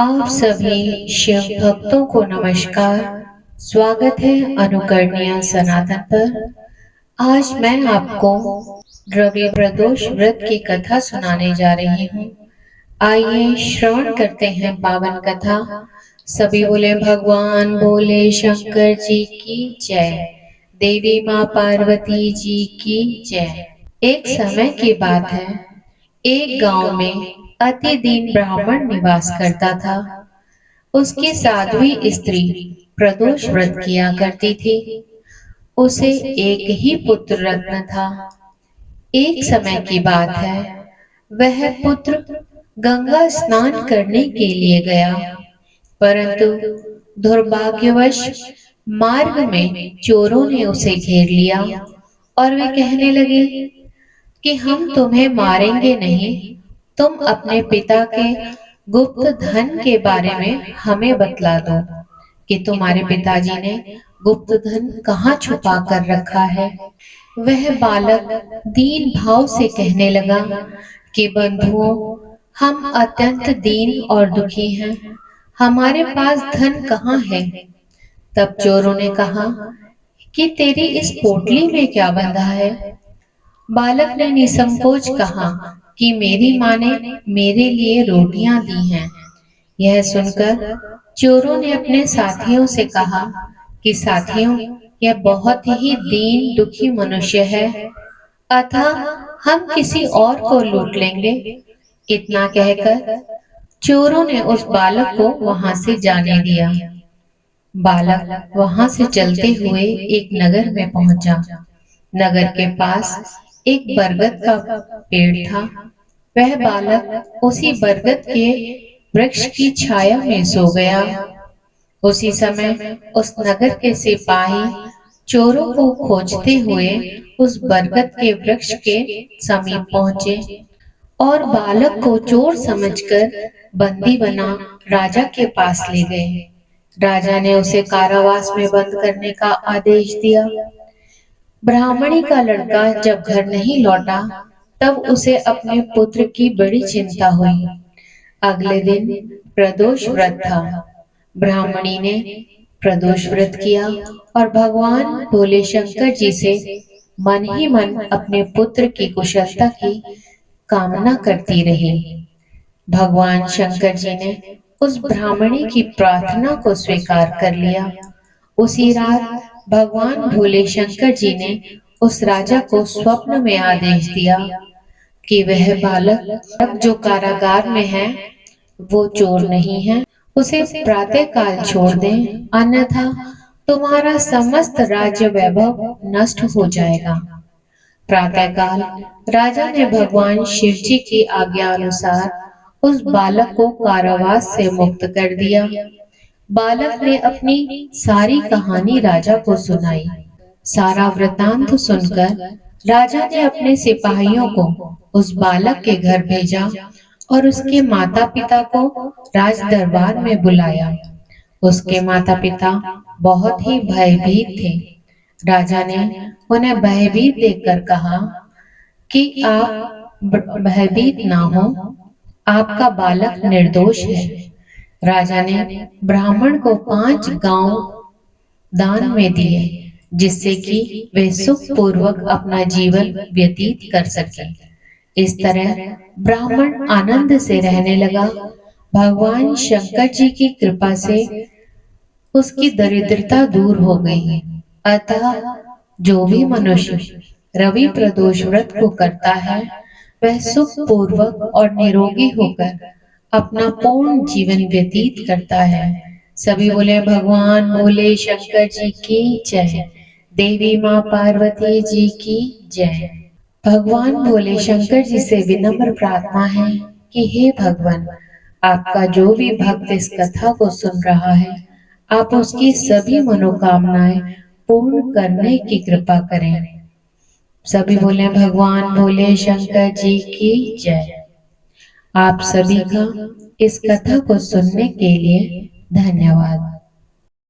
आप सभी शिव भक्तों को नमस्कार। स्वागत है अनुकरणीय सनातन पर। आज मैं आपको रवि प्रदोष व्रत की कथा सुनाने जा रही हूँ। आइए श्रवण करते हैं पावन कथा। सभी बोले भगवान बोले शंकर जी की जय। देवी माँ पार्वती जी की जय। एक समय की बात है, एक गांव में अति दीन ब्राह्मण निवास करता था। उसकी साध्वी स्त्री प्रदोष व्रत किया करती थी। उसे एक ही पुत्र रत्न था। एक समय की बात है, वह पुत्र गंगा स्नान करने के लिए गया, परंतु दुर्भाग्यवश मार्ग में चोरों ने उसे घेर लिया और वे कहने लगे कि हम तुम्हें मारेंगे नहीं, तुम अपने पिता के गुप्त धन के बारे में हमें बतला दो कि तुम्हारे पिताजी ने गुप्त धन कहाँ छुपा कर रखा है। वह बालक दीन भाव से कहने लगा कि बंधुओं, हम अत्यंत दीन और दुखी हैं, हमारे पास धन कहाँ है। तब चोरों ने कहा कि तेरी इस पोटली में क्या बंधा है। बालक ने निसंकोच कहा कि मेरी माँ ने मेरे लिए रोटियां दी हैं। यह सुनकर चोरों ने अपने साथियों से कहा कि साथियों, यह बहुत ही दीन दुखी मनुष्य है, अतः हम किसी और को लूट लेंगे। इतना कहकर चोरों ने उस बालक को वहां से जाने दिया। बालक वहां से चलते हुए एक नगर में पहुंचा। नगर के पास एक बरगद का पेड़ था। वह बालक उसी बरगद के वृक्ष की छाया में सो गया। उसी समय उस नगर के सिपाही चोरों को खोजते हुए उस बरगद के वृक्ष के समीप पहुंचे और बालक को चोर समझकर बंदी बना राजा के पास ले गए। राजा ने उसे कारावास में बंद करने का आदेश दिया। ब्राह्मणी का लड़का जब घर नहीं लौटा, तब उसे अपने पुत्र की बड़ी चिंता हुई। अगले दिन प्रदोष व्रत था। ब्राह्मणी ने प्रदोष व्रत किया और भगवान भोले शंकर जी से मन ही मन अपने पुत्र की कुशलता की कामना करती रही। भगवान शंकर जी ने उस ब्राह्मणी की प्रार्थना को स्वीकार कर लिया। उसी रात भगवान भोले शंकर जी ने उस राजा को स्वप्न में आदेश दिया कि वह बालक जो कारागार में है वो चोर नहीं है, उसे प्रातः काल छोड़ दें, अन्यथा तुम्हारा समस्त राज्य वैभव नष्ट हो जाएगा। प्रातःकाल राजा ने भगवान शिव जी की आज्ञा अनुसार उस बालक को कारावास से मुक्त कर दिया। बालक ने अपनी सारी कहानी राजा को सुनाई। सारा वृतांत सुनकर राजा ने अपने सिपाहियों को उस बालक के घर भेजा और उसके माता पिता को राज दरबार में बुलाया। उसके माता पिता बहुत ही भयभीत थे। राजा ने उन्हें भयभीत देखकर कहा कि आप भयभीत ना हो, आपका बालक निर्दोष है। राजा ने ब्राह्मण को 5 गांव दान में दिए, जिससे कि वे सुख पूर्वक अपना जीवन व्यतीत कर सके। इस तरह ब्राह्मण आनंद से रहने लगा। भगवान शंकर जी की कृपा से उसकी दरिद्रता दूर हो गई। अतः जो भी मनुष्य रवि प्रदोष व्रत को करता है, वह सुख पूर्वक और निरोगी होकर अपना पूर्ण जीवन व्यतीत करता है। सभी बोले भगवान भोले शंकर जी की जय। देवी माँ पार्वती जी की जय। भगवान भोले शंकर जी से विनम्र प्रार्थना है कि हे भगवान, आपका जो भी भक्त इस कथा को सुन रहा है, आप उसकी सभी मनोकामनाएं पूर्ण करने की कृपा करें। सभी बोले भगवान भोले शंकर जी की जय। आप सभी का इस कथा को सुनने के लिए धन्यवाद।